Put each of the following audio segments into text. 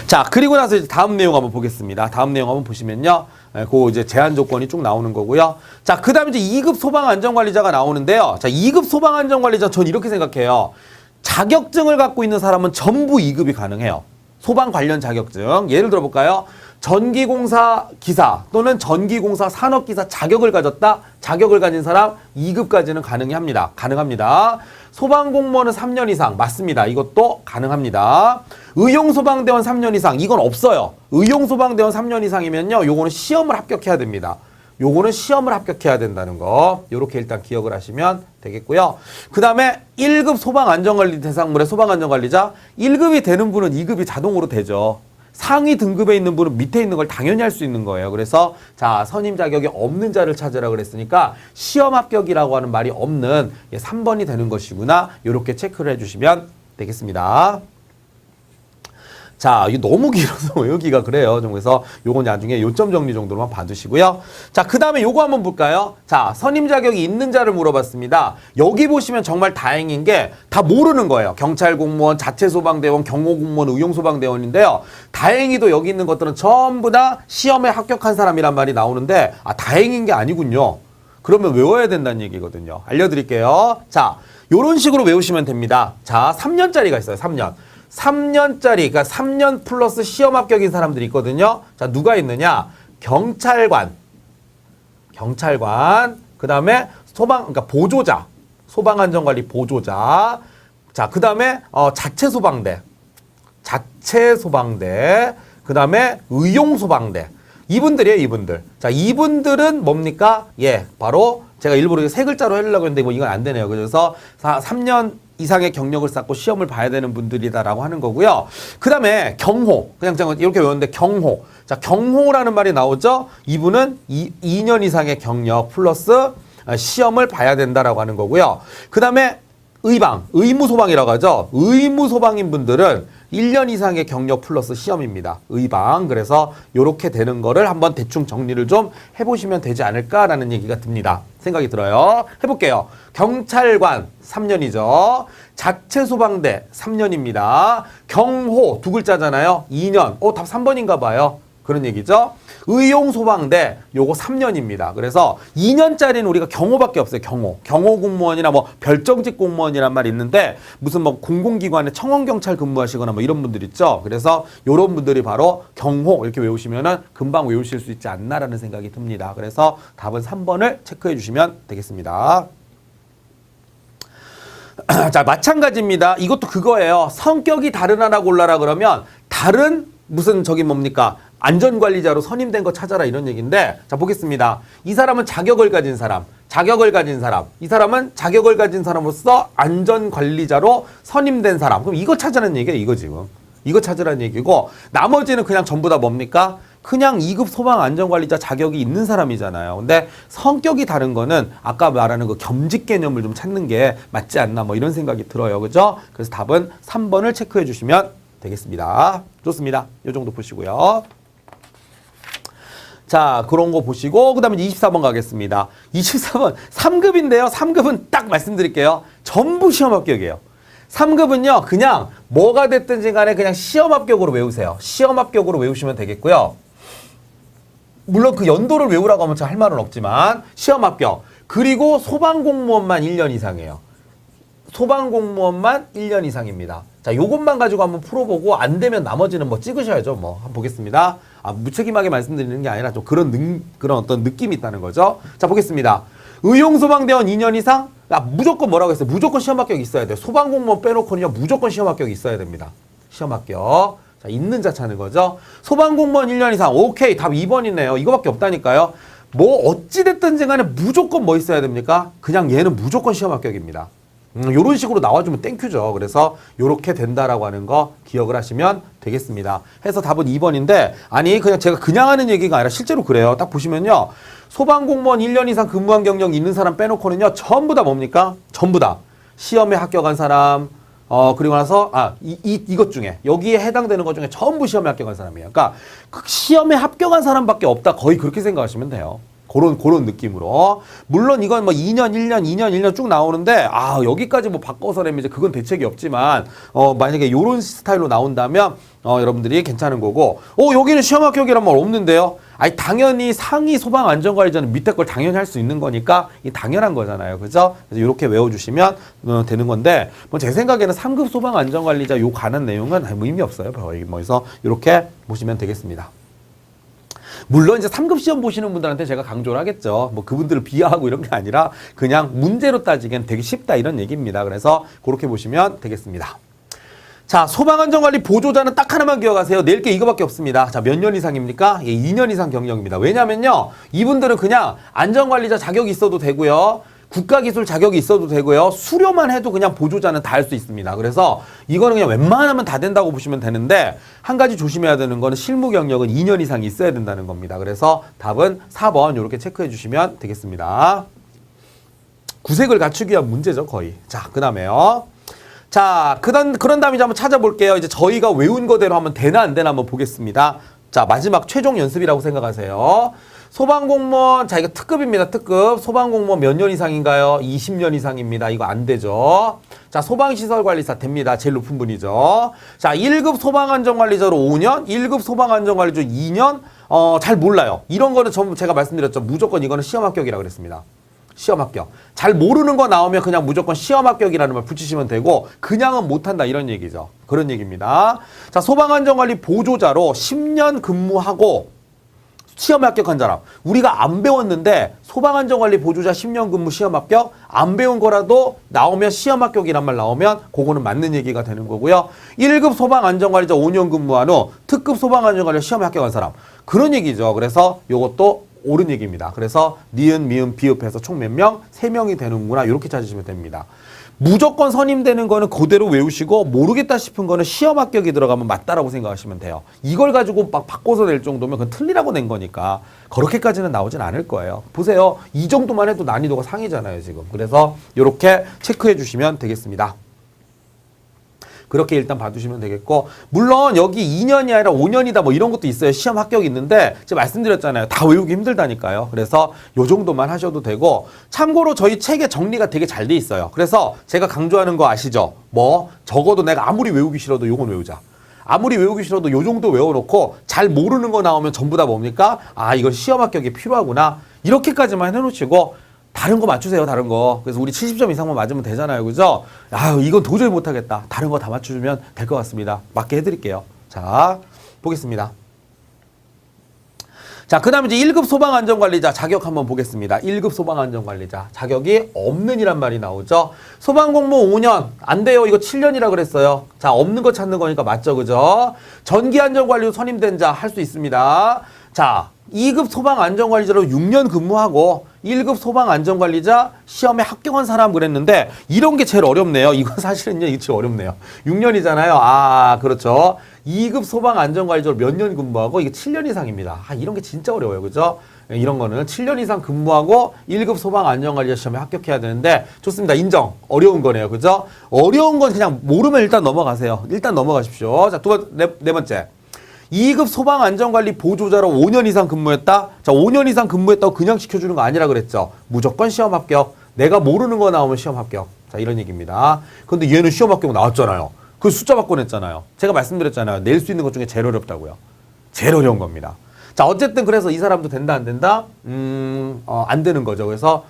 자, 그리고 나서 이제 다음 내용 한번 보겠습니다. 다음 내용 한번 보시면요. 그 이제 제한 조건이 쭉 나오는 거고요. 자, 그 다음에 이제 2급 소방안전관리자가 나오는데요. 자, 2급 소방안전관리자 전 이렇게 생각해요. 자격증을 갖고 있는 사람은 전부 2급이 가능해요. 소방 관련 자격증. 예를 들어 볼까요? 전기공사 기사 또는 전기공사 산업기사 자격을 가졌다. 자격을 가진 사람 2급까지는 가능합니다. 소방공무원은 3년 이상 맞습니다. 이것도 가능합니다. 의용소방대원 3년 이상 이건 없어요. 의용소방대원 3년 이상이면요. 요거는 시험을 합격해야 됩니다. 요거는 시험을 합격해야 된다는 거 요렇게 일단 기억을 하시면 되겠고요. 그 다음에 1급 소방안전관리 대상물의 소방안전관리자 1급이 되는 분은 2급이 자동으로 되죠. 상위 등급에 있는 분은 밑에 있는 걸 당연히 할 수 있는 거예요. 그래서 자, 선임 자격이 없는 자를 찾으라 그랬으니까 시험 합격이라고 하는 말이 없는 3번이 되는 것이구나. 이렇게 체크를 해주시면 되겠습니다. 자, 이거 너무 길어서 외우기가 그래요. 좀 그래서 요건 나중에 요점 정리 정도로만 봐두시고요. 자, 그 다음에 요거 한번 볼까요? 자, 선임 자격이 있는 자를 물어봤습니다. 여기 보시면 정말 다행인 게 다 모르는 거예요. 경찰 공무원, 자체 소방대원, 경호 공무원, 의용 소방대원인데요. 다행히도 여기 있는 것들은 전부 다 시험에 합격한 사람이란 말이 나오는데 다행인 게 아니군요. 그러면 외워야 된다는 얘기거든요. 알려드릴게요. 자, 요런 식으로 외우시면 됩니다. 자, 3년짜리가 있어요. 3년. 3년짜리, 그러니까 3년 플러스 시험 합격인 사람들이 있거든요. 자, 누가 있느냐? 경찰관, 그 다음에 그러니까 보조자, 소방안전관리 보조자. 자, 그 다음에 자체 소방대, 그 다음에 의용소방대. 이분들이에요, 이분들. 자, 이분들은 뭡니까? 예, 바로 제가 일부러 세 글자로 하려고 했는데 뭐 이건 안 되네요. 그래서 3년 이상의 경력을 쌓고 시험을 봐야 되는 분들이다라고 하는 거고요. 그 다음에 경호. 그냥 이렇게 외웠는데 경호. 자, 경호라는 말이 나오죠? 이분은 2년 이상의 경력 플러스 시험을 봐야 된다라고 하는 거고요. 그 다음에 의무소방이라고 하죠? 의무소방인 분들은 1년 이상의 경력 플러스 시험입니다. 의방. 그래서 이렇게 되는 거를 한번 대충 정리를 좀 해보시면 되지 않을까라는 얘기가 듭니다. 생각이 들어요. 해볼게요. 경찰관 3년이죠. 자체 소방대 3년입니다. 경호 두 글자잖아요. 2년. 답 3번인가 봐요. 그런 얘기죠. 의용소방대 요거 3년입니다. 그래서 2년짜리는 우리가 경호밖에 없어요. 경호 공무원이나 뭐 별정직 공무원이란 말이 있는데 무슨 뭐 공공기관에 청원경찰 근무하시거나 뭐 이런 분들 있죠. 그래서 요런 분들이 바로 경호 이렇게 외우시면은 금방 외우실 수 있지 않나라는 생각이 듭니다. 그래서 답은 3번을 체크해 주시면 되겠습니다. 자, 마찬가지입니다. 이것도 그거예요. 성격이 다른 하나 골라라 그러면 다른 무슨 뭡니까? 안전관리자로 선임된 거 찾아라 이런 얘기인데 자, 보겠습니다. 이 사람은 자격을 가진 사람. 이 사람은 자격을 가진 사람으로서 안전관리자로 선임된 사람. 그럼 이거 찾으라는 얘기예요. 이거 지금. 이거 찾으라는 얘기고 나머지는 그냥 전부 다 뭡니까? 그냥 2급 소방안전관리자 자격이 있는 사람이잖아요. 근데 성격이 다른 거는 아까 말하는 그 겸직 개념을 좀 찾는 게 맞지 않나 뭐 이런 생각이 들어요. 그죠? 그래서 답은 3번을 체크해 주시면 되겠습니다. 좋습니다. 이 정도 보시고요. 자, 그런 거 보시고 그 다음에 24번 가겠습니다. 24번 3급인데요. 3급은 딱 말씀드릴게요. 전부 시험 합격이에요. 3급은요. 그냥 뭐가 됐든지 간에 그냥 시험 합격으로 외우세요. 시험 합격으로 외우시면 되겠고요. 물론 그 연도를 외우라고 하면 할 말은 없지만 시험 합격. 그리고 소방공무원만 1년 이상이에요. 소방공무원만 1년 이상입니다. 자, 요것만 가지고 한번 풀어보고 안 되면 나머지는 뭐 찍으셔야죠. 뭐 한번 보겠습니다. 무책임하게 말씀드리는 게 아니라 좀 그런 어떤 느낌이 있다는 거죠. 자, 보겠습니다. 의용소방대원 2년 이상? 무조건 뭐라고 했어요? 무조건 시험 합격이 있어야 돼요. 소방공무원 빼놓고는요, 무조건 시험 합격이 있어야 됩니다. 시험 합격. 자, 있는 자 찾는 거죠. 소방공무원 1년 이상. 오케이. 답 2번이네요. 이거밖에 없다니까요. 뭐 어찌됐든지 간에 무조건 뭐 있어야 됩니까? 그냥 얘는 무조건 시험 합격입니다. 요런 식으로 나와주면 땡큐죠. 그래서 요렇게 된다라고 하는 거 기억을 하시면 되겠습니다. 해서 답은 2번인데 아니 그냥 제가 그냥 하는 얘기가 아니라 실제로 그래요. 딱 보시면요. 소방공무원 1년 이상 근무한 경력 있는 사람 빼놓고는요. 전부 다 뭡니까? 전부 다 시험에 합격한 사람 그리고 나서 이것 중에 여기에 해당되는 것 중에 전부 시험에 합격한 사람이에요. 그러니까 시험에 합격한 사람밖에 없다. 거의 그렇게 생각하시면 돼요. 그런 느낌으로. 물론 이건 뭐 2년, 1년, 2년, 1년 쭉 나오는데, 여기까지 뭐 바꿔서 내면 이제 그건 대책이 없지만, 만약에 요런 스타일로 나온다면, 여러분들이 괜찮은 거고, 여기는 시험 합격이란 말 없는데요? 아니, 당연히 상위 소방 안전관리자는 밑에 걸 당연히 할 수 있는 거니까, 이 당연한 거잖아요. 그죠? 그래서 이렇게 외워주시면 되는 건데, 뭐 제 생각에는 3급 소방 안전관리자 요 관한 내용은 뭐 의미 없어요. 그래서 이렇게 보시면 되겠습니다. 물론 이제 3급 시험 보시는 분들한테 제가 강조를 하겠죠. 뭐 그분들을 비하하고 이런 게 아니라 그냥 문제로 따지기엔 되게 쉽다 이런 얘기입니다. 그래서 그렇게 보시면 되겠습니다. 자, 소방안전관리 보조자는 딱 하나만 기억하세요. 낼 게 이거밖에 없습니다. 자, 몇 년 이상입니까? 2년 이상 경력입니다. 왜냐면요, 이분들은 그냥 안전관리자 자격이 있어도 되고요. 국가기술 자격이 있어도 되고요. 수료만 해도 그냥 보조자는 다 할 수 있습니다. 그래서 이거는 그냥 웬만하면 다 된다고 보시면 되는데, 한 가지 조심해야 되는 거는 실무 경력은 2년 이상 있어야 된다는 겁니다. 그래서 답은 4번 이렇게 체크해 주시면 되겠습니다. 구색을 갖추기 위한 문제죠, 거의. 자, 그 다음에요. 자, 그런 다음에 이제 한번 찾아볼게요. 이제 저희가 외운 거대로 하면 되나 안 되나 한번 보겠습니다. 자, 마지막 최종 연습이라고 생각하세요. 소방공무원, 자, 이거 특급입니다. 특급. 소방공무원 몇 년 이상인가요? 20년 이상입니다. 이거 안 되죠. 자, 소방시설관리사 됩니다. 제일 높은 분이죠. 자, 1급 소방안전관리자로 5년, 1급 소방안전관리자 2년, 잘 몰라요. 이런 거는 전부 제가 말씀드렸죠. 무조건 이거는 시험 합격이라고 그랬습니다. 시험 합격. 잘 모르는 거 나오면 그냥 무조건 시험 합격이라는 말 붙이시면 되고, 그냥은 못한다 이런 얘기죠. 그런 얘기입니다. 자, 소방안전관리 보조자로 10년 근무하고 시험 합격한 사람. 우리가 안 배웠는데 소방안전관리 보조자 10년 근무 시험 합격, 안 배운 거라도 나오면 시험 합격이란 말 나오면 그거는 맞는 얘기가 되는 거고요. 1급 소방안전관리자 5년 근무한 후 특급 소방안전관리자 시험 합격한 사람. 그런 얘기죠. 그래서 이것도 옳은 얘기입니다. 그래서 니은, 미음, 비읍해서 총 몇 명? 3명이 되는구나. 이렇게 찾으시면 됩니다. 무조건 선임되는 거는 그대로 외우시고, 모르겠다 싶은 거는 시험 합격이 들어가면 맞다라고 생각하시면 돼요. 이걸 가지고 막 바꿔서 낼 정도면 그건 틀리라고 낸 거니까 그렇게까지는 나오진 않을 거예요. 보세요. 이 정도만 해도 난이도가 상이잖아요, 지금. 그래서 이렇게 체크해 주시면 되겠습니다. 그렇게 일단 봐두시면 되겠고, 물론 여기 2년이 아니라 5년이다 뭐 이런 것도 있어요. 시험 합격이 있는데 제가 말씀드렸잖아요. 다 외우기 힘들다니까요. 그래서 요 정도만 하셔도 되고, 참고로 저희 책의 정리가 되게 잘 돼 있어요. 그래서 제가 강조하는 거 아시죠? 뭐 적어도 내가 아무리 외우기 싫어도 요건 외우자. 아무리 외우기 싫어도 요 정도 외워놓고 잘 모르는 거 나오면 전부 다 뭡니까? 아, 이거 시험 합격이 필요하구나. 이렇게까지만 해놓으시고 다른 거 맞추세요, 다른 거. 그래서 우리 70점 이상만 맞으면 되잖아요. 그죠? 이건 도저히 못하겠다. 다른 거 다 맞춰주면 될 것 같습니다. 맞게 해드릴게요. 자, 보겠습니다. 자, 그 다음에 이제 1급 소방안전관리자 자격 한번 보겠습니다. 1급 소방안전관리자. 자격이 없는 이란 말이 나오죠. 소방공무 5년. 안 돼요. 이거 7년이라 그랬어요. 자, 없는 거 찾는 거니까 맞죠. 그죠? 전기안전관리로 선임된 자 할 수 있습니다. 자, 2급 소방안전관리자로 6년 근무하고 1급 소방안전관리자 시험에 합격한 사람 그랬는데, 이런 게 제일 어렵네요. 이건 사실은요, 이게 제일 어렵네요. 6년이잖아요. 아, 그렇죠. 2급 소방안전관리자로 몇 년 근무하고 이게 7년 이상입니다. 이런 게 진짜 어려워요. 그죠? 이런 거는 7년 이상 근무하고 1급 소방안전관리자 시험에 합격해야 되는데, 좋습니다. 인정. 어려운 거네요. 그죠? 어려운 건 그냥 모르면 일단 넘어가세요. 일단 넘어가십시오. 자, 네 번째. 2급 소방안전관리 보조자로 5년 이상 근무했다? 자, 5년 이상 근무했다고 그냥 시켜주는 거 아니라 그랬죠. 무조건 시험 합격. 내가 모르는 거 나오면 시험 합격. 자, 이런 얘기입니다. 근데 얘는 시험 합격 나왔잖아요. 그 숫자 바꿔냈잖아요. 제가 말씀드렸잖아요. 낼 수 있는 것 중에 제일 어렵다고요. 제일 어려운 겁니다. 자, 어쨌든 그래서 이 사람도 된다, 안 된다? 안 되는 거죠. 그래서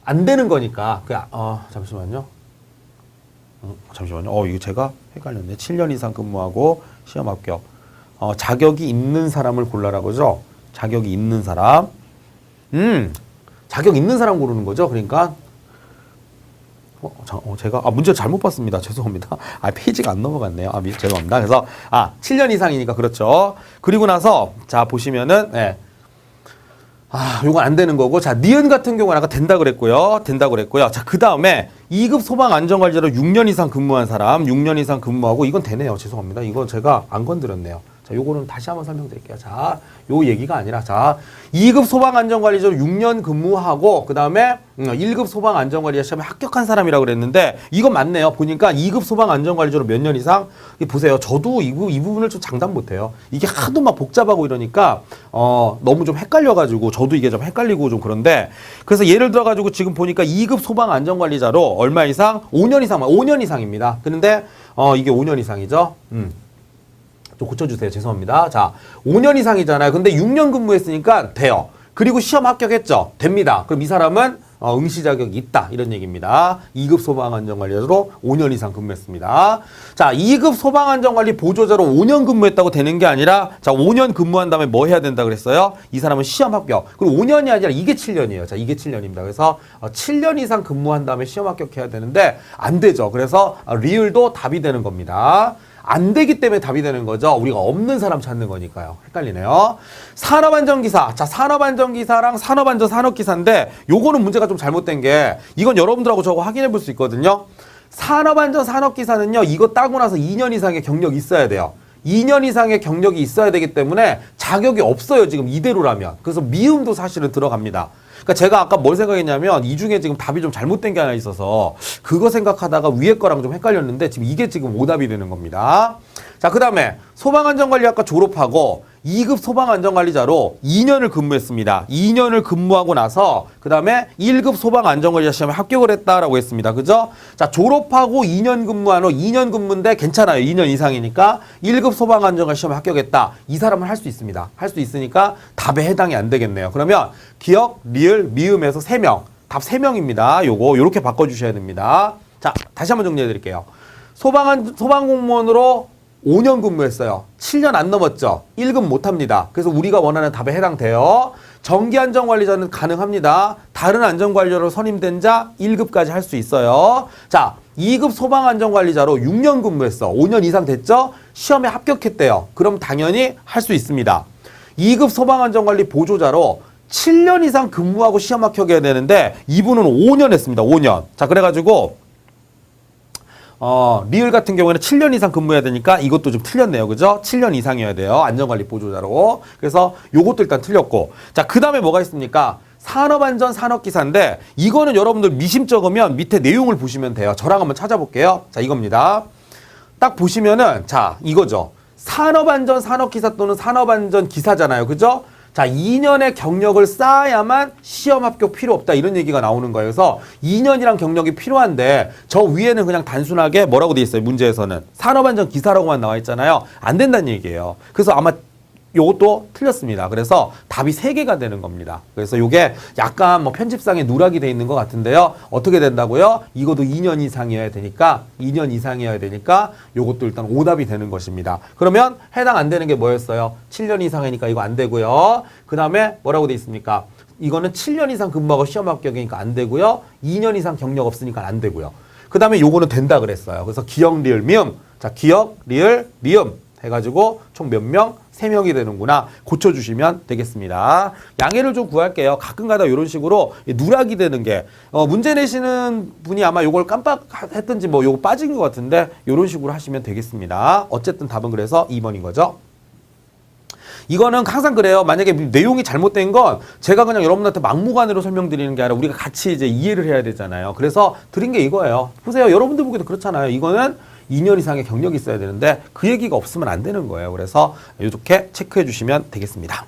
안 되는 거니까. 잠시만요. 이거 제가 헷갈렸네. 7년 이상 근무하고 시험 합격. 자격이 있는 사람을 골라라 그죠? 자격이 있는 사람. 자격 있는 사람 고르는 거죠? 그러니까. 제가, 문제 잘못 봤습니다. 죄송합니다. 페이지가 안 넘어갔네요. 죄송합니다. 그래서, 7년 이상이니까 그렇죠. 그리고 나서, 자, 보시면은, 예. 요건 안 되는 거고. 자, 니은 같은 경우는 아까 된다 그랬고요. 자, 그 다음에 2급 소방안전관리자로 6년 이상 근무한 사람, 6년 이상 근무하고, 이건 되네요. 죄송합니다. 이거 제가 안 건드렸네요. 자, 요거는 다시 한번 설명드릴게요. 자, 요 얘기가 아니라, 자, 2급 소방안전관리자로 6년 근무하고, 그 다음에 1급 소방안전관리자 시험에 합격한 사람이라고 그랬는데, 이건 맞네요. 보니까 2급 소방안전관리자로 몇 년 이상? 보세요. 저도 이 부분을 좀 장담 못해요. 이게 하도 막 복잡하고 이러니까, 너무 좀 헷갈려가지고, 저도 이게 좀 헷갈리고 좀 그런데, 그래서 예를 들어가지고 지금 보니까 2급 소방안전관리자로 얼마 이상? 5년 이상, 5년 이상입니다. 그런데, 이게 5년 이상이죠? 좀 고쳐주세요. 죄송합니다. 자, 5년 이상이잖아요. 근데 6년 근무했으니까 돼요. 그리고 시험 합격했죠? 됩니다. 그럼 이 사람은 응시 자격이 있다. 이런 얘기입니다. 2급 소방안전관리자로 5년 이상 근무했습니다. 자, 2급 소방안전관리 보조자로 5년 근무했다고 되는 게 아니라, 자, 5년 근무한 다음에 뭐 해야 된다 그랬어요? 이 사람은 시험 합격. 그리고 5년이 아니라 이게 7년이에요. 자, 이게 7년입니다. 그래서 7년 이상 근무한 다음에 시험 합격해야 되는데 안 되죠. 그래서 리을도 답이 되는 겁니다. 안 되기 때문에 답이 되는 거죠. 우리가 없는 사람 찾는 거니까요. 헷갈리네요. 산업안전기사. 자, 산업안전기사랑 산업안전 산업기사인데 요거는 문제가 좀 잘못된 게 이건 여러분들하고 저거 확인해 볼 수 있거든요. 산업안전 산업기사는요. 이거 따고 나서 2년 이상의 경력이 있어야 돼요. 2년 이상의 경력이 있어야 되기 때문에 자격이 없어요. 지금 이대로라면. 그래서 미음도 사실은 들어갑니다. 그러니까 제가 아까 뭘 생각했냐면 이 중에 지금 답이 좀 잘못된 게 하나 있어서 그거 생각하다가 위에 거랑 좀 헷갈렸는데 지금 이게 지금 오답이 되는 겁니다. 자, 그 다음에 소방안전관리학과 졸업하고 2급 소방안전관리자로 2년을 근무했습니다. 2년을 근무하고 나서 그 다음에 1급 소방안전관리자 시험에 합격을 했다라고 했습니다. 그죠? 자, 졸업하고 2년 근무한 후 2년 근무인데 괜찮아요. 2년 이상이니까 1급 소방안전관리 시험에 합격했다. 이 사람은 할 수 있습니다. 할 수 있으니까 답에 해당이 안 되겠네요. 그러면 기억, 리을, 미음에서 3명. 답 3명입니다. 요거 요렇게 바꿔주셔야 됩니다. 자, 다시 한번 정리해 드릴게요. 소방공무원으로 5년 근무했어요. 7년 안 넘었죠. 1급 못합니다. 그래서 우리가 원하는 답에 해당돼요. 정기안전관리자는 가능합니다. 다른 안전관리자로 선임된 자 1급까지 할 수 있어요. 자, 2급 소방안전관리자로 6년 근무했어. 5년 이상 됐죠? 시험에 합격했대요. 그럼 당연히 할 수 있습니다. 2급 소방안전관리 보조자로 7년 이상 근무하고 시험 합격해야 되는데 이분은 5년 했습니다. 5년. 자, 그래가지고 리을 같은 경우에는 7년 이상 근무해야 되니까 이것도 좀 틀렸네요. 그죠? 7년 이상이어야 돼요. 안전관리 보조자로. 그래서 요것도 일단 틀렸고. 자, 그 다음에 뭐가 있습니까? 산업안전 산업기사인데 이거는 여러분들 미심 적으면 밑에 내용을 보시면 돼요. 저랑 한번 찾아볼게요. 자, 이겁니다. 딱 보시면은 자, 이거죠. 산업안전 산업기사 또는 산업안전 기사잖아요. 그죠? 자, 2년의 경력을 쌓아야만 시험 합격 필요 없다. 이런 얘기가 나오는 거예요. 그래서 2년이란 경력이 필요한데 저 위에는 그냥 단순하게 뭐라고 돼 있어요. 문제에서는. 산업안전 기사라고만 나와 있잖아요. 안 된다는 얘기예요. 그래서 아마 요것도 틀렸습니다. 그래서 답이 3개가 되는 겁니다. 그래서 요게 약간 뭐 편집상에 누락이 돼 있는 것 같은데요. 어떻게 된다고요? 이것도 2년 이상이어야 되니까 요것도 일단 오답이 되는 것입니다. 그러면 해당 안 되는 게 뭐였어요? 7년 이상이니까 이거 안 되고요. 그 다음에 뭐라고 돼 있습니까? 이거는 7년 이상 근무하고 시험 합격이니까 안 되고요. 2년 이상 경력 없으니까 안 되고요. 그 다음에 요거는 된다 그랬어요. 그래서 기억, 리을, 미음. 자, 기억, 리을, 미음 해가지고 총 몇 명? 3명이 되는구나. 고쳐주시면 되겠습니다. 양해를 좀 구할게요. 가끔가다 이런 식으로 누락이 되는 게 문제 내시는 분이 아마 요걸 깜빡했든지 뭐 요거 빠진 것 같은데 이런 식으로 하시면 되겠습니다. 어쨌든 답은 그래서 2번인 거죠. 이거는 항상 그래요. 만약에 내용이 잘못된 건 제가 그냥 여러분한테 막무가내로 설명드리는 게 아니라 우리가 같이 이제 이해를 해야 되잖아요. 그래서 드린 게 이거예요. 보세요. 여러분들 보기도 그렇잖아요. 이거는 2년 이상의 경력이 있어야 되는데 그 얘기가 없으면 안 되는 거예요. 그래서 이렇게 체크해 주시면 되겠습니다.